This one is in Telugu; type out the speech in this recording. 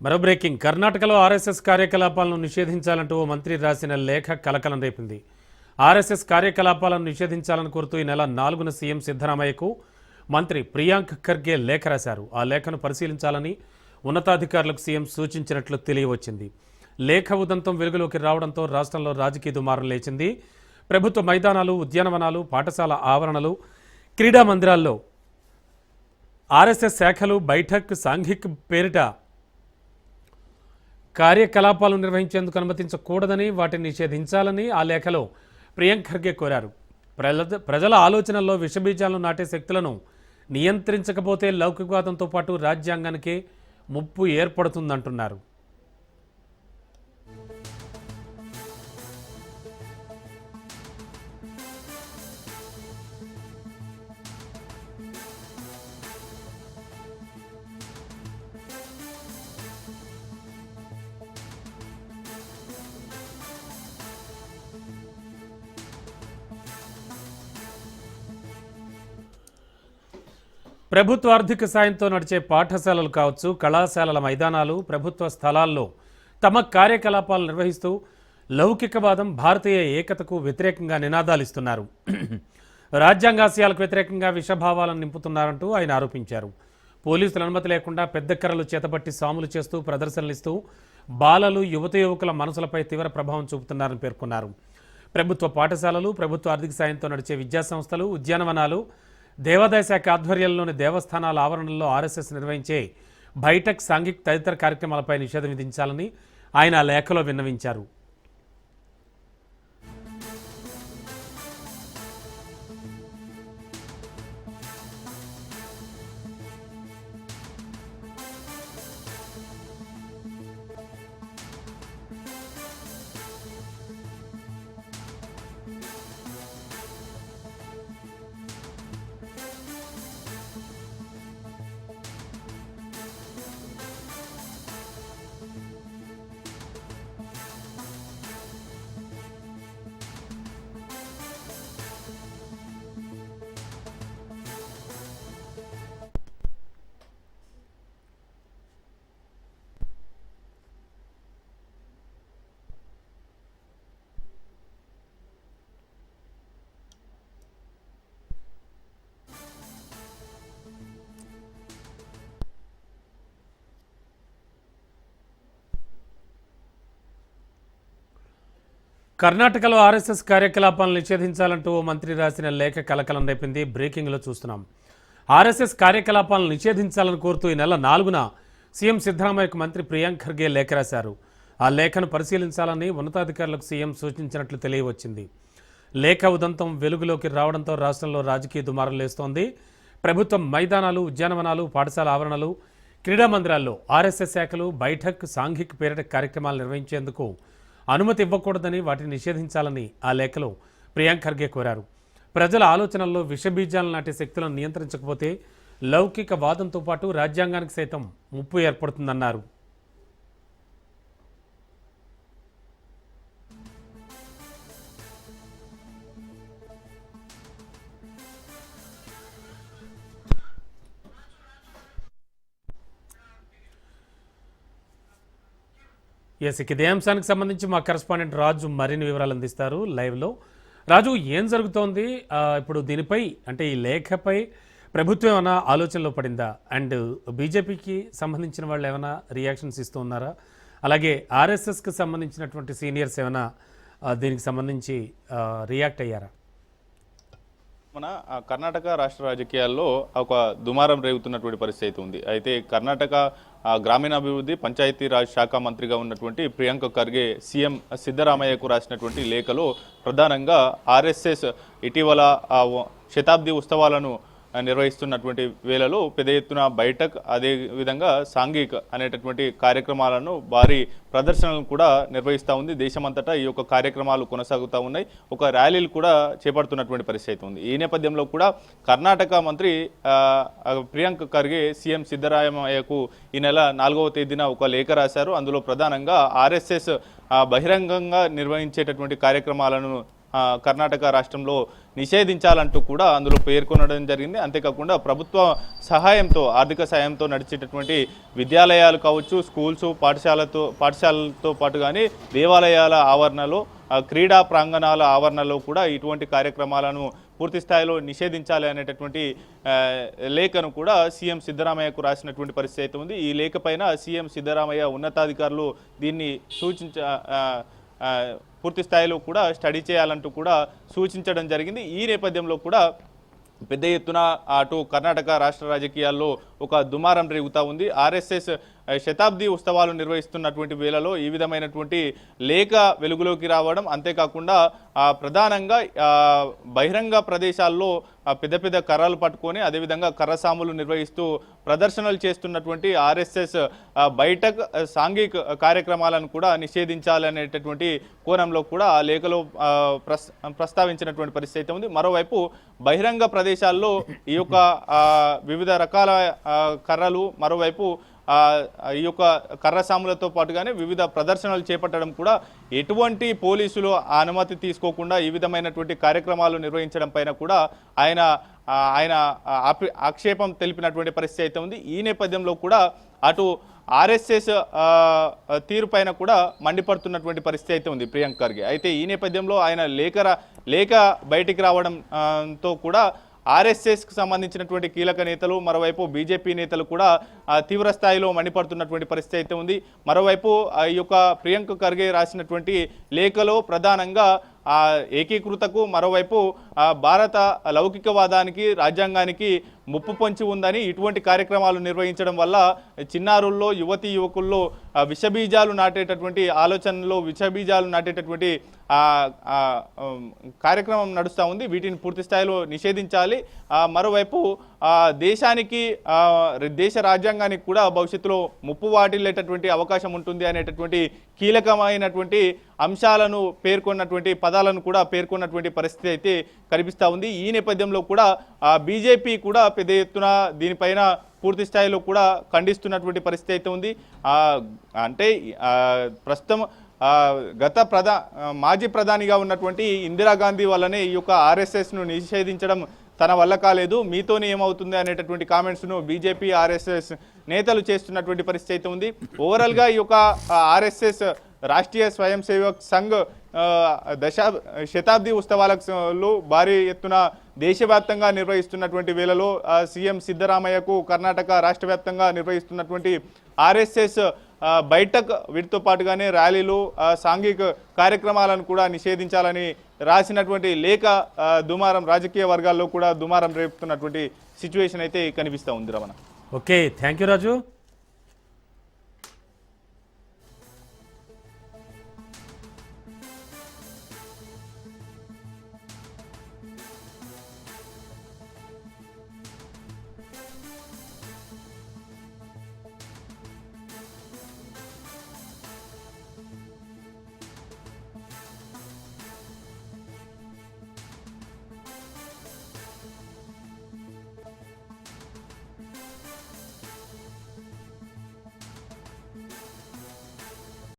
మరో బ్రేకింగ్. కర్ణాటకలో ఆర్ఎస్ఎస్ కార్యకలాపాలను నిషేధించాలంటూ ఓ మంత్రి రాసిన లేఖ కలకలం రేపింది. ఆర్ఎస్ఎస్ కార్యకలాపాలను నిషేధించాలని కోరుతూ ఈ నెల 4న సీఎం సిద్ధరామయ్యకు మంత్రి ప్రియాంక్ ఖర్గే లేఖ రాశారు. ఆ లేఖను పరిశీలించాలని ఉన్నతాధికారులకు సీఎం సూచించినట్లు తెలియవచ్చింది. లేఖ ఉదంతం వెలుగులోకి రావడంతో రాష్ట్రంలో రాజకీయ దుమారం లేచింది. ప్రభుత్వ మైదానాలు, ఉద్యానవనాలు, పాఠశాల ఆవరణలు, క్రీడా మందిరాల్లో ఆర్ఎస్ఎస్ శాఖలు బైఠక్, సాంఘిక్ పేరిట కార్యకలాపాలు నిర్వహించేందుకు అనుమతించకూడదని, వాటిని నిషేధించాలని ఆ లేఖలో ప్రియాంక్ ఖర్గే కోరారు. ప్రజల ఆలోచనల్లో విషబీజాలను నాటే శక్తులను నియంత్రించకపోతే లౌకికవాదంతో పాటు రాజ్యాంగానికే ముప్పు ఏర్పడుతుందంటున్నారు. ప్రభుత్వ ఆర్థిక సాయంతో నడిచే పాఠశాలలు కావచ్చు, కళాశాలల మైదానాలు, ప్రభుత్వ స్థలాల్లో తమ కార్యకలాపాలు నిర్వహిస్తూ లౌకికవాదం, భారతీయ ఏకతకు వ్యతిరేకంగా నినాదాలిస్తున్నారు. రాజ్యాంగాశయాలకు వ్యతిరేకంగా విషభావాలను నింపుతున్నారంటూ ఆయన ఆరోపించారు. పోలీసుల అనుమతి లేకుండా పెద్ద కర్రలు చేతబట్టి సాములు చేస్తూ ప్రదర్శనలిస్తూ బాలలు, యువకుల మనసులపై తీవ్ర ప్రభావం చూపుతున్నారని పేర్కొన్నారు. ప్రభుత్వ పాఠశాలలు, ప్రభుత్వ ఆర్థిక సాయంతో నడిచే విద్యాసంస్థలు, ఉద్యానవనాలు, దేవాదాయ శాఖ ఆధ్వర్యంలోని దేవస్థానాల ఆవరణల్లో ఆర్ఎస్ఎస్ నిర్వహించే బైఠక్, సాంఘిక్ తదితర కార్యక్రమాలపై నిషేధం విధించాలని ఆయన ఆ లేఖలో విన్నవించారు. కర్ణాటకలో ఆర్ఎస్ఎస్ కార్యకలాపాలను నిషేధించాలంటూ ఓ మంత్రి రాసిన లేఖ కలకలం రేపింది. బ్రేకింగ్లో చూస్తున్నాం. ఆర్ఎస్ఎస్ కార్యకలాపాలను నిషేధించాలని కోరుతూ ఈ నెల 4న సీఎం సిద్ధరామయ్యకు మంత్రి ప్రియాంక్ ఖర్గే లేఖ రాశారు. ఆ లేఖను పరిశీలించాలని ఉన్నతాధికారులకు సీఎం సూచించినట్లు తెలియవచ్చింది. లేఖ ఉదంతం వెలుగులోకి రావడంతో రాష్ట్రంలో రాజకీయ దుమారం లేస్తోంది. ప్రభుత్వం మైదానాలు, ఉద్యానవనాలు, పాఠశాల ఆవరణలు, క్రీడా మందిరాల్లో ఆర్ఎస్ఎస్ శాఖలు బైఠక్, సాంఘిక్ పేరిట కార్యక్రమాలు నిర్వహించేందుకు అనుమతి ఇవ్వకూడదని, వాటిని నిషేధించాలని ఆ లేఖలో ప్రియాంక్ ఖర్గే కోరారు. ప్రజల ఆలోచనల్లో విషబీజాలను నాటే శక్తులను నియంత్రించకపోతే లౌకిక వాదంతో పాటు రాజ్యాంగానికి సైతం ముప్పు ఏర్పడుతుందన్నారు. ఇదే అంశానికి సంబంధించి మా కరెస్పాండెంట్ రాజు మరిన్ని వివరాలు అందిస్తారు లైవ్లో. రాజు, ఏం జరుగుతోంది ఇప్పుడు దీనిపై? అంటే ఈ లేఖపై ప్రభుత్వం ఏమైనా ఆలోచనలో పడిందా? అండ్ బీజేపీకి సంబంధించిన వాళ్ళు ఏమైనా రియాక్షన్స్ ఇస్తూ ఉన్నారా? అలాగే ఆర్ఎస్ఎస్కి సంబంధించినటువంటి సీనియర్స్ ఏమైనా దీనికి సంబంధించి రియాక్ట్ అయ్యారా? మన కర్ణాటక రాష్ట్ర రాజకీయాల్లో ఒక దుమారం రేగుతున్నటువంటి పరిస్థితి ఉంది. అయితే కర్ణాటక గ్రామీణాభివృద్ధి పంచాయతీరాజ్ శాఖ మంత్రిగా ఉన్నటువంటి ప్రియాంక్ ఖర్గే సీఎం సిద్ధరామయ్యకు రాసినటువంటి లేఖలో ప్రధానంగా ఆర్ఎస్ఎస్ ఇటీవల శతాబ్ది ఉత్సవాలను నిర్వహిస్తున్నటువంటి వేళలో పెద్ద ఎత్తున బైఠక్, అదేవిధంగా సాంఘిక్ అనేటటువంటి కార్యక్రమాలను, భారీ ప్రదర్శనలను కూడా నిర్వహిస్తూ ఉంది. దేశమంతటా ఈ యొక్క కార్యక్రమాలు కొనసాగుతూ ఉన్నాయి. ఒక ర్యాలీలు కూడా చేపడుతున్నటువంటి పరిస్థితి ఉంది. ఈ నేపథ్యంలో కూడా కర్ణాటక మంత్రి ప్రియాంక్ ఖర్గే సీఎం సిద్ధరామయ్యకు ఈ నెల 4వ తేదీన ఒక లేఖ రాశారు. అందులో ప్రధానంగా ఆర్ఎస్ఎస్ బహిరంగంగా నిర్వహించేటటువంటి కార్యక్రమాలను కర్ణాటక రాష్ట్రంలో నిషేధించాలంటూ కూడా అందులో పేర్కొనడం జరిగింది. అంతేకాకుండా ప్రభుత్వ సహాయంతో ఆర్థిక సహాయంతో నడిచేటటువంటి విద్యాలయాలు కావచ్చు, స్కూల్స్, పాఠశాలలతో పాటు కానీ దేవాలయాల ఆవరణలో, క్రీడా ప్రాంగణాల ఆవరణలో కూడా ఇటువంటి కార్యక్రమాలను పూర్తి స్థాయిలో నిషేధించాలి అనేటటువంటి లేఖను కూడా సీఎం సిద్ధరామయ్యకు రాసినటువంటి పరిస్థితి అయితే ఉంది. ఈ లేఖ పైన సీఎం సిద్ధరామయ్య ఉన్నతాధికారులు దీన్ని పూర్తి స్థాయిలో కూడా స్టడీ చేయాలంటూ కూడా సూచించడం జరిగింది. ఈ నేపథ్యంలో కూడా పెద్ద ఎత్తున అటు కర్ణాటక రాష్ట్ర రాజకీయాల్లో ఒక దుమారం రేగుతూ ఉంది. ఆర్ఎస్ఎస్ శతాబ్ది ఉత్సవాలు నిర్వహిస్తున్నటువంటి వేళలో ఈ విధమైనటువంటి లేఖ వెలుగులోకి రావడం, అంతేకాకుండా ప్రధానంగా బహిరంగ ప్రదేశాల్లో పెద్ద పెద్ద కర్రలు పట్టుకొని అదేవిధంగా కర్రసాములు నిర్వహిస్తూ ప్రదర్శనలు చేస్తున్నటువంటి ఆర్ఎస్ఎస్ బయట సాంఘిక కార్యక్రమాలను కూడా నిషేధించాలనేటటువంటి కోణంలో కూడా ఆ లేఖలో ప్రస్తావించినటువంటి పరిస్థితి అయితే ఉంది. మరోవైపు బహిరంగ ప్రదేశాల్లో ఈ యొక్క వివిధ రకాల కర్రలు, మరోవైపు ఈ యొక్క కర్రసాములతో పాటుగానే వివిధ ప్రదర్శనలు చేపట్టడం కూడా ఎటువంటి పోలీసులు అనుమతి తీసుకోకుండా ఈ విధమైనటువంటి కార్యక్రమాలు నిర్వహించడం పైన కూడా ఆయన ఆక్షేపం తెలిపినటువంటి పరిస్థితి అయితే ఉంది. ఈ నేపథ్యంలో కూడా అటు ఆర్ఎస్ఎస్ తీరు పైన కూడా మండిపడుతున్నటువంటి పరిస్థితి అయితే ఉంది ప్రియాంక్ ఖర్గే. అయితే ఈ నేపథ్యంలో ఆయన లేఖ బయటికి రావడంతో కూడా ఆర్ఎస్ఎస్కి సంబంధించినటువంటి కీలక నేతలు, మరోవైపు బీజేపీ నేతలు కూడా తీవ్ర స్థాయిలో మండిపడుతున్నటువంటి పరిస్థితి అయితే ఉంది. మరోవైపు ఈ యొక్క ప్రియాంక్ ఖర్గే రాసినటువంటి లేఖలో ప్రధానంగా ఏకీకృతకు, మరోవైపు భారత లౌకికవాదానికి, రాజ్యాంగానికి ముప్పు పొంచి ఉందని, ఇటువంటి కార్యక్రమాలు నిర్వహించడం వల్ల చిన్నారుల్లో, యువతీ యువకుల్లో విషబీజాలు నాటేటటువంటి ఆలోచనలో విషబీజాలు నాటేటటువంటి కార్యక్రమం నడుస్తూ ఉంది. వీటిని పూర్తి స్థాయిలో నిషేధించాలి. మరోవైపు దేశానికి, దేశ రాజ్యాంగానికి కూడా భవిష్యత్తులో ముప్పు వాటిల్లేటటువంటి అవకాశం ఉంటుంది అనేటటువంటి కీలకమైనటువంటి అంశాలను పేర్కొన్నటువంటి పదాలను కూడా పేర్కొన్నటువంటి పరిస్థితి అయితే కనిపిస్తూ ఉంది. ఈ నేపథ్యంలో కూడా బీజేపీ కూడా పెద్ద ఎత్తున దీనిపైన పూర్తి స్థాయిలో కూడా ఖండిస్తున్నటువంటి పరిస్థితి అయితే ఉంది. అంటే ప్రస్తుతం మాజీ ప్రధానిగా ఉన్నటువంటి ఇందిరాగాంధీ వల్లనే ఈ యొక్క ఆర్ఎస్ఎస్ను నిషేధించడం తన వల్ల కాలేదు, మీతోనే ఏమవుతుంది అనేటటువంటి కామెంట్స్ను బీజేపీ, ఆర్ఎస్ఎస్ నేతలు చేస్తున్నటువంటి పరిస్థితి అయితే ఉంది. ఓవరాల్గా ఈ యొక్క ఆర్ఎస్ఎస్ రాష్ట్రీయ స్వయం సేవక్ సంఘ్ శతాబ్ది ఉత్సవాలకు భారీ ఎత్తున దేశవ్యాప్తంగా నిర్వహిస్తున్నటువంటి వేళలో సీఎం సిద్ధరామయ్యకు కర్ణాటక రాష్ట్ర వ్యాప్తంగా నిర్వహిస్తున్నటువంటి ఆర్ఎస్ఎస్ బైఠక్, వీటితో పాటుగానే ర్యాలీలు, సాంఘిక కార్యక్రమాలను కూడా నిషేధించాలని రాసినటువంటి లేఖ దుమారం, రాజకీయ వర్గాల్లో కూడా దుమారం రేపుతున్నటువంటి సిచ్యువేషన్ అయితే కనిపిస్తూ ఉంది. Ramana. Okay, thank you Raju.